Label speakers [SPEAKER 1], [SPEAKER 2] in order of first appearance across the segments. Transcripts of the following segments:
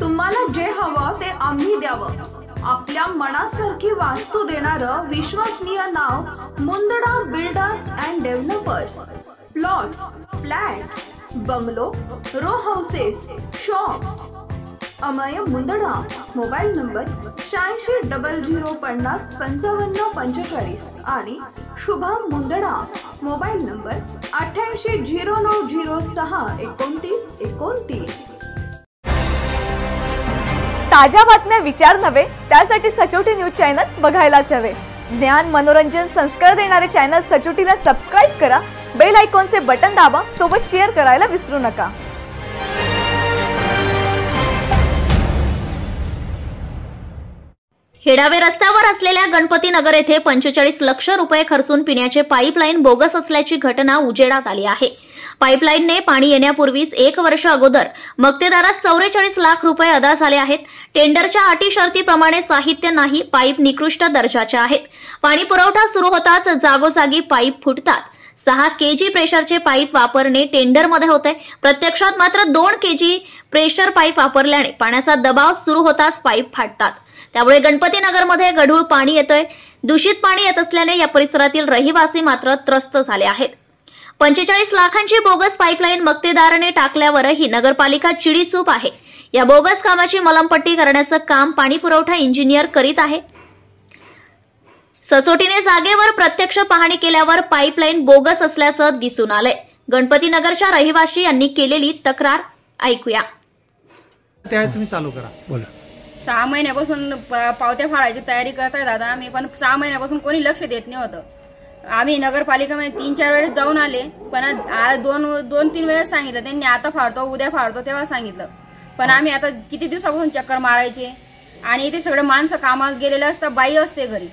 [SPEAKER 1] तुम्हाला जे हवं ते आम्ही द्यावं। आपल्या मनासारखी वास्तू देणारं विश्वसनीय नाव Mundada builders and developers. Plots, flats, bungalow, row houses, shops. Amay Mundada. Mobile number 8600505545 आणि शुभम मुंदडा। Mobile number 8809062929।
[SPEAKER 2] ताज्या बातम्या विचार नव्हे त्यासाठी सचोटी न्यूज चॅनल बघायलाच हवे। ज्ञान मनोरंजन संस्कार देणारे चॅनल सचोटीला सबस्क्राइब करा, बेल आयकॉनचे बटन दाबा, सोबत शेअर करायला विसरू नका।
[SPEAKER 3] हेडावे रस्त्यावर असलेल्या गणपती नगर येथे 45 लाख रुपये खर्चून पिण्याचे पाईपलाईन बोगस असल्याची घटना उजेडात आली आहे। पाईपलाईनने पाणी येण्यापूर्वीच 1 वर्ष अगोदर मक्तेदारास 44 लाख रुपये अदा झाले आहेत। टेंडरच्या अटी शर्तीप्रमाणे साहित्य नाही, पाईप निकृष्ट दर्जाचे आहेत। पाणी पुरवठा सुरू होताच जागोजागी पाईप फुटतात। 6 केजी प्रेशरचे पाईप वापरणे टेंडरमध्ये होते, प्रत्यक्षात मात्र 2 केजी प्रेशर पाईप वापरल्याने पाण्याचा दबाव सुरू होताच पाईप फाटतात। त्यामुळे गणपती नगरमध्ये गढूळ पाणी येतोय। दूषित पाणी येत असल्याने या परिसरातील रहिवासी मात्र त्रस्त झाले आहेत। 45 लाखांची बोगस पाईपलाईन मक्तेदाराने टाकल्यावरही नगरपालिका चिडीचूप आहे। या बोगस कामाची मलमपट्टी करण्याचं काम पाणी पुरवठा इंजिनियर करीत आहे। सचोटीने जागेवर प्रत्यक्ष पाहणी केल्यावर पाईपलाईन बोगस असल्याचं दिसून आलंय। गणपती नगरच्या रहिवासी यांनी केलेली तक्रार ऐकूया।
[SPEAKER 4] त्या तुम्ही चालू करा, बोला।
[SPEAKER 5] 6 महिन्यापासून पावत्या फाडायची तयारी करताय दादा आम्ही, पण 6 महिन्यापासून कोणी लक्ष देत नाही होतं। आम्ही नगरपालिकेमध्ये 3-4 वेळेस जाऊन आले, पण 2-3 वेळेस सांगितलं त्यांनी, आता फाडतो उद्या फाडतो तेव्हा सांगितलं। पण आम्ही आता किती दिवसापासून चक्कर मारायचे आणि इथे सगळे माणसं कामाला गेलेले असतात, बाई असते घरी।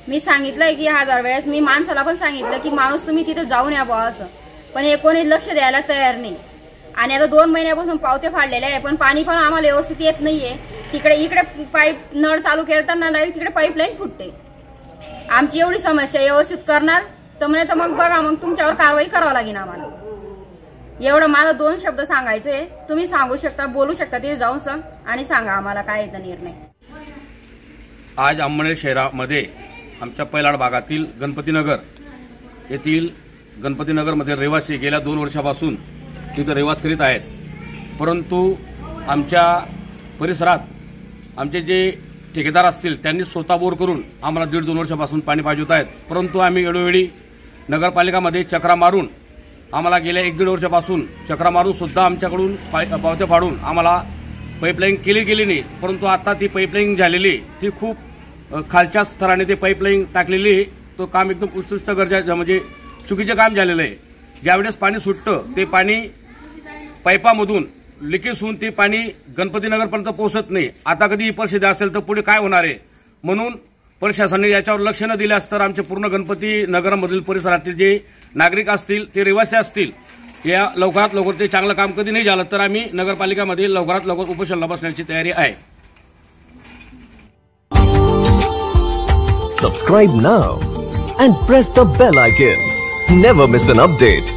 [SPEAKER 5] मी सांगितलंय की 1000 वेळेस, मी माणसाला पण सांगितलं की माणूस तुम्ही तिथे जाऊन या बुवा असं, पण हे कोणी लक्ष द्यायला तयार नाही। आणि आता 2 महिन्यापासून पावते फाडलेले आहे, पण पाणी पण आम्हाला व्यवस्थित येत नाहीये। इकडे पाईप नळ चालू करताना तिकडे पाईपलाईन फुटते। आमची एवढी समस्या व्यवस्थित करणार तर म्हणे तर मग बघा, मग तुमच्यावर कारवाई करावं लागेल आम्हाला। एवढं मला 2 शब्द सांगायचे, तुम्ही सांगू शकता, बोलू शकता, तिथे जाऊन सांग आणि सांगा आम्हाला काय येतं निर्णय।
[SPEAKER 6] आज अंमळनेर शहरामध्ये आमच्या पैलाड भागातील गणपतीनगर येथील गणपतीनगरमध्ये रहिवासी गेल्या 2 वर्षापासून तिथे रहिवास करीत आहेत, परंतु आमच्या परिसरात आमचे जे ठेकेदार असतील त्यांनी स्वतः बोर करून आम्हाला 1.5-2 वर्षापासून पाणी पाजवत आहेत। परंतु आम्ही वेळोवेळी नगरपालिकामध्ये चक्रा मारून, आम्हाला गेल्या 1-1.5 वर्षापासून चक्रा मारून सुद्धा आमच्याकडून पावत्या फाडून आम्हाला पाईपलाईन केली गेली नाही। परंतु आता ती पाईपलाईन झालेली, ती खूप खालच्या स्तराने ते पाईपलाईन टाकलेली, तो काम एकदम उत्कृष्ट गरजेचं म्हणजे चुकीचं काम झालेलं आहे। ज्यावेळेस पाणी सुटतं ते पाणी पाईपामधून लिकेज होऊन ते पाणी गणपतीनगरपर्यंत पोहोचत नाही। आता कधी ही परिस्थिती असेल तर पुढे काय होणार आहे, म्हणून प्रशासनाने याच्यावर लक्ष न दिल्यास तर आमचे पूर्ण गणपती नगरमधील परिसरातील जे नागरिक असतील, ते रहिवासी असतील, या लवकरात लवकर ते चांगलं काम कधी नाही झालं तर आम्ही नगरपालिकामध्ये लवकरात लवकर उपोषणाला बसण्याची तयारी आहे।
[SPEAKER 7] Subscribe now and press the bell icon. Never miss an update.